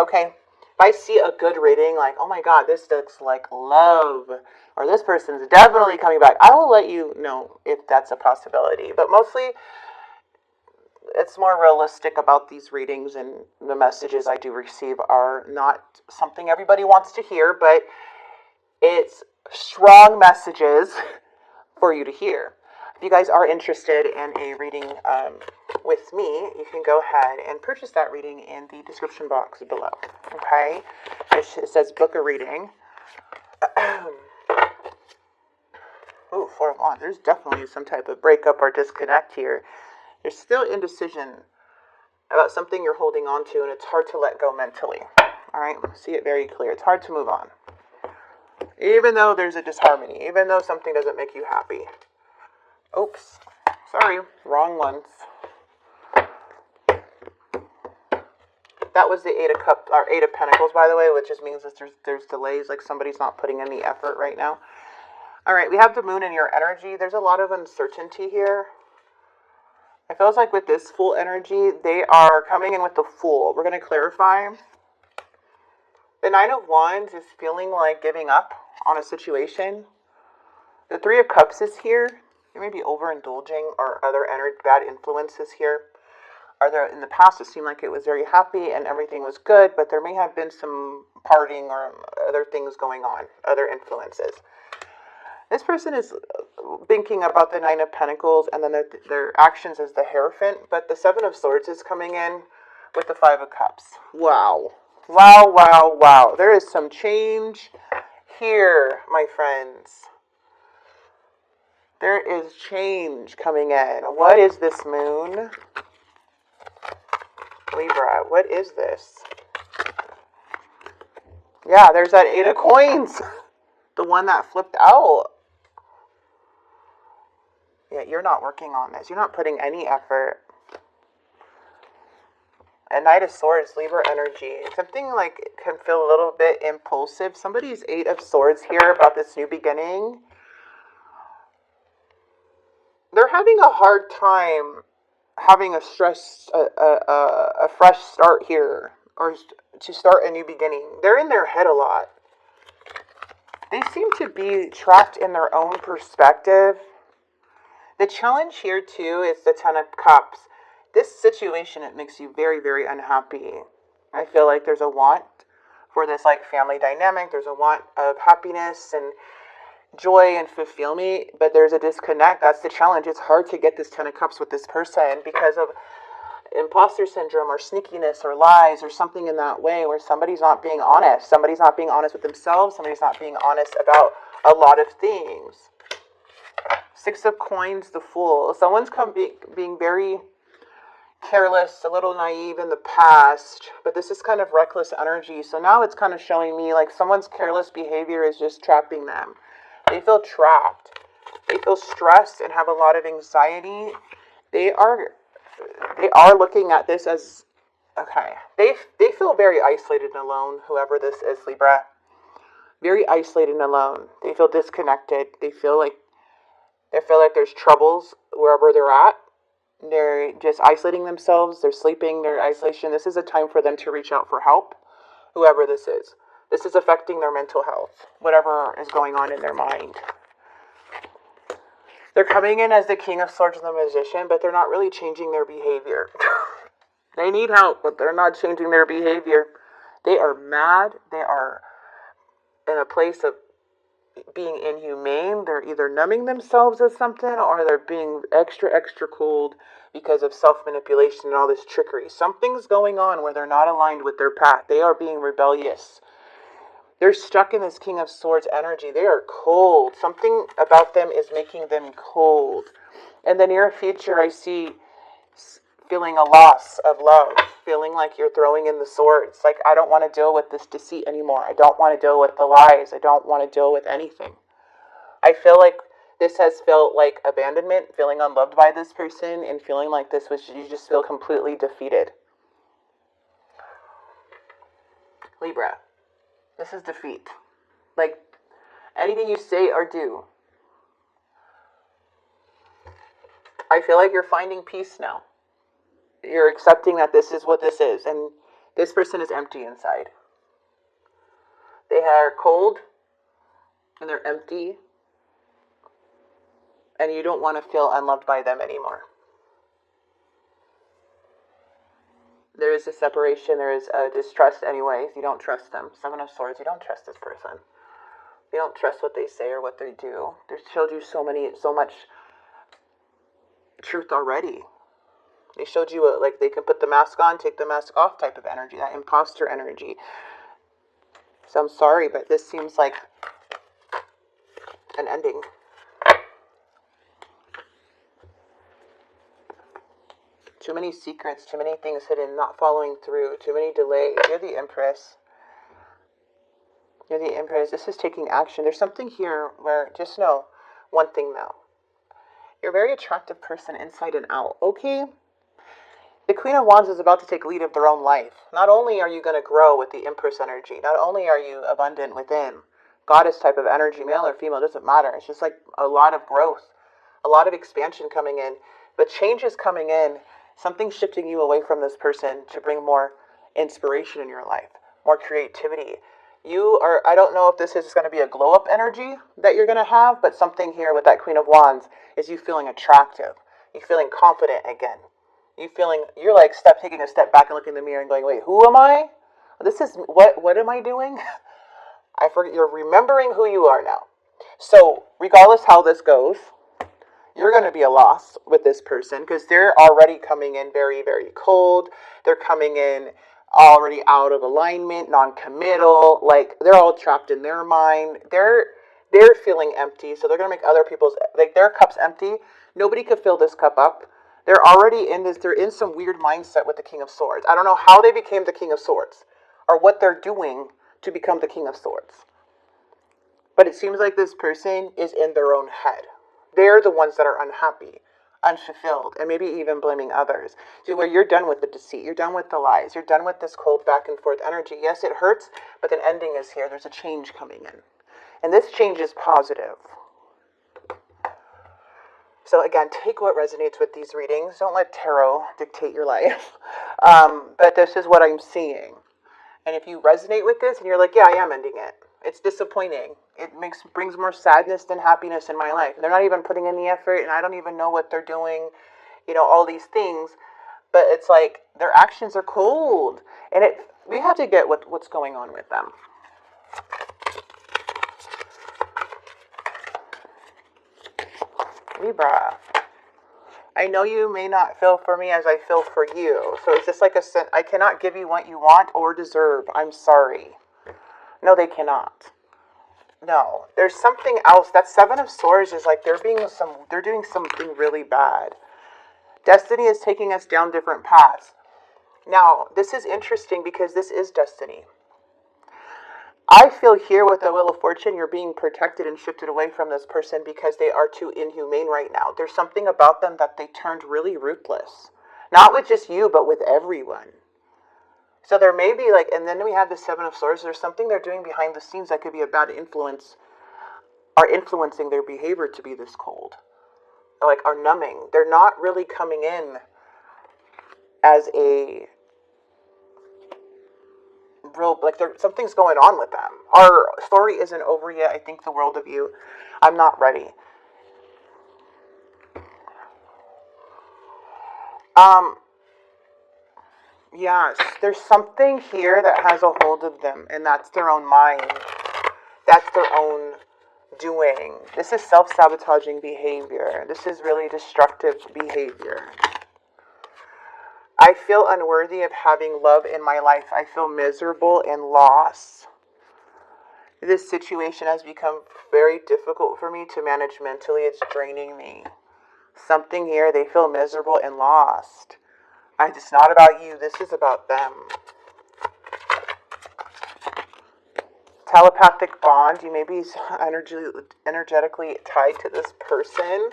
Okay? If I see a good reading, like, oh my God, this looks like love, or this person's definitely coming back, I will let you know if that's a possibility. But mostly, it's more realistic about these readings, and the messages I do receive are not something everybody wants to hear, but it's strong messages for you to hear. If you guys are interested in a reading with me, you can go ahead and purchase that reading in the description box below. Okay? It says book a reading. Ooh, Four of Wands. There's definitely some type of breakup or disconnect here. There's still indecision about something you're holding on to, and it's hard to let go mentally. All right? See it very clear. It's hard to move on. Even though there's a disharmony, even though something doesn't make you happy. Oops. Sorry. Wrong ones. That was the Eight of Pentacles, by the way, which just means that there's delays, like somebody's not putting in the effort right now. All right, we have the Moon in your energy. There's a lot of uncertainty here. It feels like with this Fool energy, they are coming in with the Fool. We're going to clarify. The Nine of Wands is feeling like giving up on a situation. The Three of Cups is here. You may be overindulging or other bad influences here. In the past, it seemed like it was very happy and everything was good, but there may have been some partying or other things going on, other influences. This person is thinking about the Nine of Pentacles, and then their actions as the Hierophant, but the Seven of Swords is coming in with the Five of Cups. Wow. Wow, wow, wow. There is some change here, my friends. There is change coming in. What is this Moon? Libra, what is this? Yeah, there's that Eight of Coins. The one that flipped out. Yeah, you're not working on this. You're not putting any effort. A Knight of Swords, Libra energy. Something like can feel a little bit impulsive. Somebody's Eight of Swords here about this new beginning. They're having a hard time having a fresh start here, or to start a new beginning. They're in their head a lot. They seem to be trapped in their own perspective. The challenge here too is the Ten of Cups. This situation, it makes you very, very unhappy. I feel like there's a want for this like family dynamic. There's a want of happiness and joy and fulfillment, but there's a disconnect. That's the challenge. It's hard to get this Ten of Cups with this person because of imposter syndrome or sneakiness or lies or something in that way where somebody's not being honest. Somebody's not being honest with themselves. Somebody's not being honest about a lot of things. Six of Coins, the Fool. Someone's being very careless, a little naive in the past, but this is kind of reckless energy. So now it's kind of showing me like someone's careless behavior is just trapping them. They feel trapped. They feel stressed and have a lot of anxiety. They are looking at this as, okay, they feel very isolated and alone, whoever this is, Libra. Very isolated and alone. They feel disconnected. They feel like there's troubles wherever they're at. They're just isolating themselves. They're sleeping. They're isolation. This is a time for them to reach out for help, whoever this is. This is affecting their mental health, whatever is going on in their mind. They're coming in as the King of Swords and the Magician, but they're not really changing their behavior. They need help, but they're not changing their behavior. They are mad. They are in a place of being inhumane. They're either numbing themselves as something, or they're being extra, extra cold because of self-manipulation and all this trickery. Something's going on where they're not aligned with their path. They are being rebellious. They're stuck in this King of Swords energy. They are cold. Something about them is making them cold. In the near future, I see feeling a loss of love. Feeling like you're throwing in the swords. Like, I don't want to deal with this deceit anymore. I don't want to deal with the lies. I don't want to deal with anything. I feel like this has felt like abandonment, feeling unloved by this person, and feeling like you just feel completely defeated. Libra. This is defeat. Like, anything you say or do. I feel like you're finding peace now. You're accepting that this is what this is. And This person is empty inside. They are cold and they're empty, and you don't want to feel unloved by them anymore. There is a separation, there is a distrust anyways. You don't trust them. Seven of Swords, you don't trust this person. You don't trust what they say or what they do. They've showed you so much truth already. They showed you like they can put the mask on, take the mask off type of energy, that imposter energy. So I'm sorry, but this seems like an ending. Too many secrets, too many things hidden, not following through, too many delays. You're the Empress. You're the Empress. This is taking action. There's something here where, just know one thing now. You're a very attractive person inside and out, okay? The Queen of Wands is about to take lead of their own life. Not only are you going to grow with the Empress energy, not only are you abundant within, goddess type of energy, male or female, doesn't matter. It's just like a lot of growth, a lot of expansion coming in, but change is coming in. Something's shifting you away from this person to bring more inspiration in your life, more creativity. You are, I don't know if this is going to be a glow up energy that you're going to have, but something here with that Queen of Wands is you feeling attractive. You feeling confident again. You feeling, you're like taking a step back and looking in the mirror and going, wait, who am I? This is, what am I doing? I forget, you're remembering who you are now. So regardless how this goes, you're going to be a loss with this person because they're already coming in very, very cold. They're coming in already out of alignment, non-committal. Like they're all trapped in their mind. They're feeling empty, so they're going to make other people's, like their cup's empty. Nobody could fill this cup up. They're already in this, they're in some weird mindset with the King of Swords. I don't know how they became the King of Swords or what they're doing to become the King of Swords. But it seems like this person is in their own head. They're the ones that are unhappy, unfulfilled, and maybe even blaming others. So where you're done with the deceit, you're done with the lies, you're done with this cold back and forth energy. Yes, it hurts, but an ending is here. There's a change coming in. And this change is positive. So again, take what resonates with these readings. Don't let tarot dictate your life. But this is what I'm seeing. And if you resonate with this and you're like, yeah, I am ending it. It's disappointing. It brings more sadness than happiness in my life. They're not even putting in the effort, and I don't even know what they're doing, all these things. But it's like their actions are cold. And we have to get what's going on with them. Libra. I know you may not feel for me as I feel for you. So it's just like I cannot give you what you want or deserve. I'm sorry. No, they cannot. No, there's something else. That Seven of Swords is like they're doing something really bad. Destiny is taking us down different paths. Now, this is interesting because this is destiny. I feel here with the Wheel of Fortune, you're being protected and shifted away from this person because they are too inhumane right now. There's something about them that they turned really ruthless. Not with just you, but with everyone. So there may be and then we have the Seven of Swords. There's something they're doing behind the scenes that could be a bad influence, are influencing their behavior to be this cold. Are numbing. They're not really coming in as a real, something's going on with them. Our story isn't over yet. I think the world of you. I'm not ready. Yes, there's something here that has a hold of them, and that's their own mind. That's their own doing. This is self-sabotaging behavior. This is really destructive behavior. I feel unworthy of having love in my life. I feel miserable and lost. This situation has become very difficult for me to manage mentally. It's draining me. Something here, they feel miserable and lost. It's not about you. This is about them. Telepathic bond. You may be energetically tied to this person.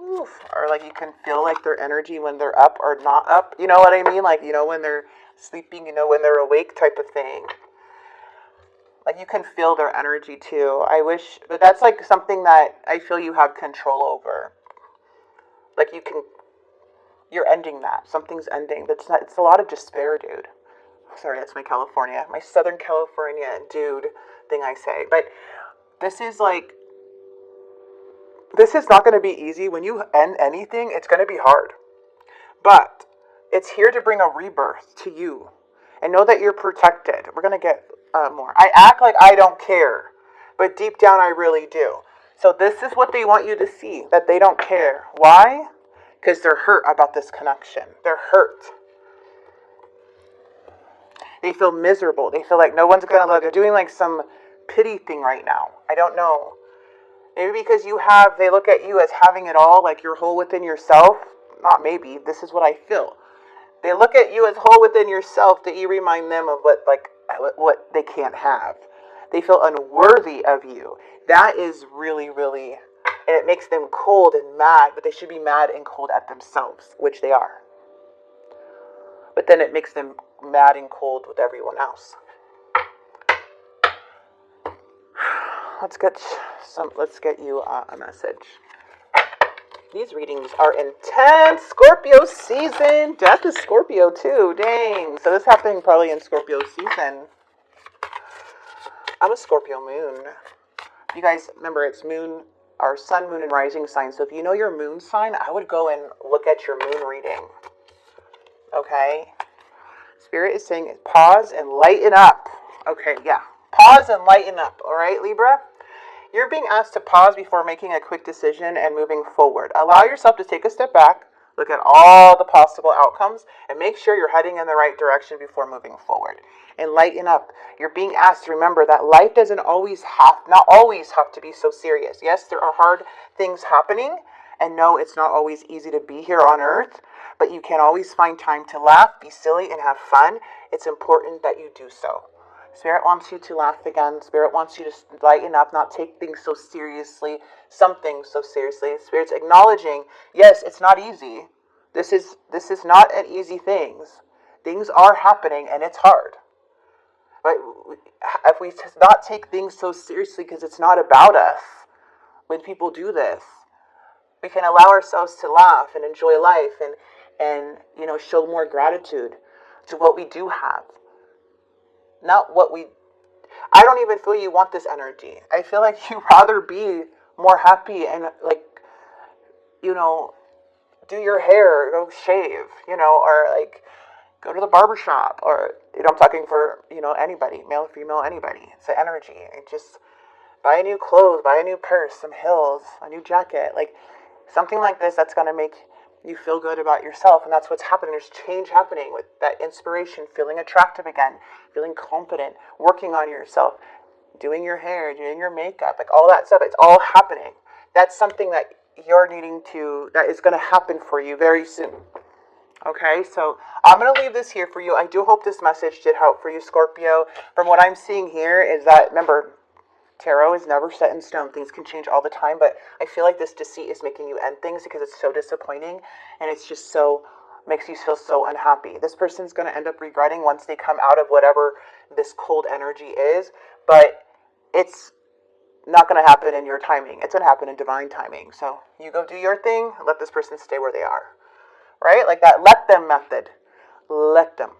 Oof. Or you can feel their energy when they're up or not up. You know what I mean? When they're sleeping, when they're awake type of thing. You can feel their energy too. I wish, but that's something that I feel you have control over. You're ending that. Something's ending. It's a lot of despair, dude. Sorry, that's my Southern California dude thing I say. But this is like, this is not going to be easy. When you end anything, it's going to be hard. But it's here to bring a rebirth to you. And know that you're protected. We're going to get more. I act like I don't care. But deep down, I really do. So this is what they want you to see. That they don't care. Why? Because they're hurt about this connection. They're hurt. They feel miserable. They feel like no one's going to love. They're doing like some pity thing right now. I don't know. Maybe because they look at you as having it all, like you're whole within yourself. Not maybe. This is what I feel. They look at you as whole within yourself that you remind them of what they can't have. They feel unworthy of you. That is really, really, and it makes them cold and mad, but they should be mad and cold at themselves, which they are. But then it makes them mad and cold with everyone else. Let's get you a message. These readings are intense. Scorpio season. Death is Scorpio too. Dang. So this happening probably in Scorpio season. I'm a Scorpio moon. You guys remember it's moon, our sun, moon, and rising sign. So if you know your moon sign, I would go and look at your moon reading. Okay? Spirit is saying pause and lighten up. Okay, yeah. Pause and lighten up. All right, Libra? You're being asked to pause before making a quick decision and moving forward. Allow yourself to take a step back, look at all the possible outcomes, and make sure you're heading in the right direction before moving forward. And lighten up. You're being asked to remember that life doesn't not always have to be so serious. Yes, there are hard things happening, and no, it's not always easy to be here on earth, but you can always find time to laugh, be silly, and have fun. It's important that you do so. Spirit wants you to laugh again. Spirit wants you to lighten up, not take things so seriously, some things so seriously. Spirit's acknowledging, yes, it's not easy. This is not an easy thing. Things are happening and it's hard. But if we not take things so seriously because it's not about us, when people do this, we can allow ourselves to laugh and enjoy life and show more gratitude to what we do have. Not what I don't even feel you want this energy. I feel like you'd rather be more happy and do your hair, go shave, or like go to the barbershop, or I'm talking for, anybody, male, female, anybody. It's the energy. And just buy a new clothes, buy a new purse, some heels, a new jacket, like something like this that's going to make you feel good about yourself. And that's what's happening. There's change happening with that inspiration, feeling attractive again, feeling confident, working on yourself, doing your hair, doing your makeup, like all that stuff. It's all happening. That's something that that is going to happen for you very soon. Okay, so I'm going to leave this here for you. I do hope this message did help for you, Scorpio. From what I'm seeing here is that, remember, tarot is never set in stone. Things can change all the time, but I feel like this deceit is making you end things because it's so disappointing and it's just makes you feel so unhappy. This person's going to end up regretting once they come out of whatever this cold energy is, but it's not going to happen in your timing. It's going to happen in divine timing. So you go do your thing, let this person stay where they are. Right? Like that let them method. Let them.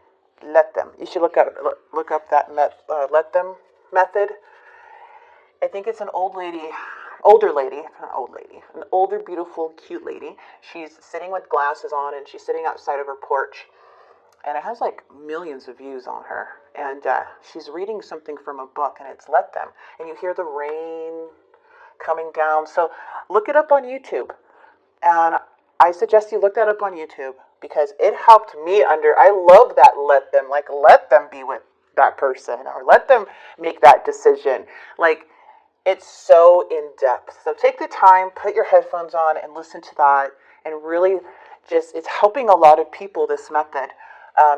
You should look up that let them method. I think it's an older lady, an older, beautiful, cute lady. She's sitting with glasses on and she's sitting outside of her porch. And it has like millions of views on her. And she's reading something from a book and it's Let Them. And you hear the rain coming down. So look it up on YouTube. And I suggest you look that up on YouTube because it helped me I love that let them be with that person or let them make that decision. Like, it's so in depth. So take the time, put your headphones on and listen to that. And really it's helping a lot of people, this method.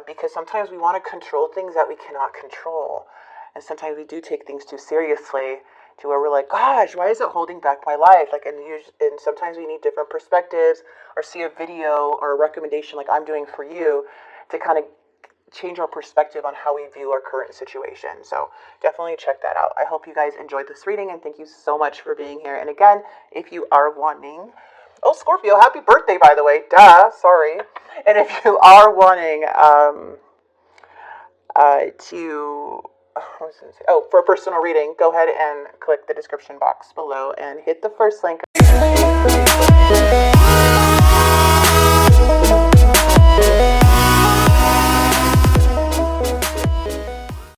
Because sometimes we want to control things that we cannot control. And sometimes we do take things too seriously to where we're like, gosh, why is it holding back my life? Like, and sometimes we need different perspectives or see a video or a recommendation like I'm doing for you to kind of change our perspective on how we view our current situation. So definitely check that out. I hope you guys enjoyed this reading and thank you so much for being here. And again, if you are wanting, Scorpio, happy birthday, by the way. Duh, sorry. And if you are wanting for a personal reading, go ahead and click the description box below and hit the first link.